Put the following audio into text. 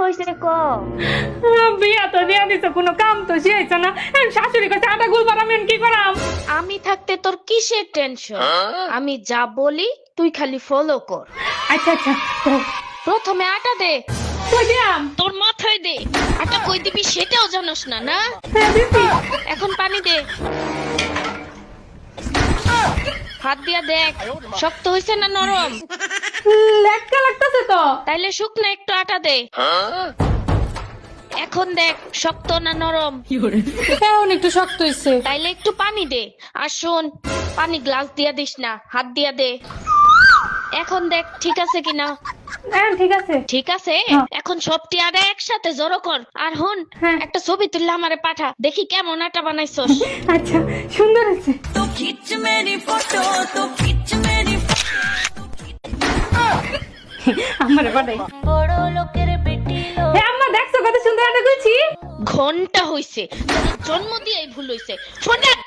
হয়েছে ক? বিয়া তো দিয়া দিছে, কোনো কাম তো শিখাইছ না। শাশুড়ি কাছে আটা গুলবার আমি কি করাম? আমি থাকতে তোর কিসের টেনশন? আমি যা বলি তুই খালি ফলো কর। আচ্ছা আচ্ছা, তো প্রথমে আটা দে। কই দিয়াম? তোর মাথায় দে। আটা কই দিবি সেটাও জানোস না না? হ্যাঁ দিছি। এখন পানি দে। হাত দিয়া দেখ শক্ত হইছে না নরম। লেটকা লাগতাছে তো। তাইলে শুকনো একটু আটা দে। এখন দেখ শক্ত না নরম। এখন একটু শক্ত হইছে। তাইলে একটু পানি দে। আর শোন, পানি গ্লাস দিয়া দিস না, হাত দিয়া দে। এখন দেখ ঠিক আছে কিনা। হ্যাঁ ঠিক আছে। ঠিক আছে, এখন সবটি আটা একসাথে জড়ো কর। আর হন, হ্যাঁ। একটা ছবি তুললে আমারে পাঠা, দেখি কেমন আটা বানাইছস। আচ্ছা, সুন্দর হয়েছে। तो खींच मेरी फोटो तो खींच मेरी আমারে পাঠাই। বড় লোকের বেটি লোক হে আম্মা, দেখছো কত সুন্দর আটা কইছি? ঘন্টা হইছে, তোর জন্ম দিয়েই ভুল হইছে। শোন দেখ।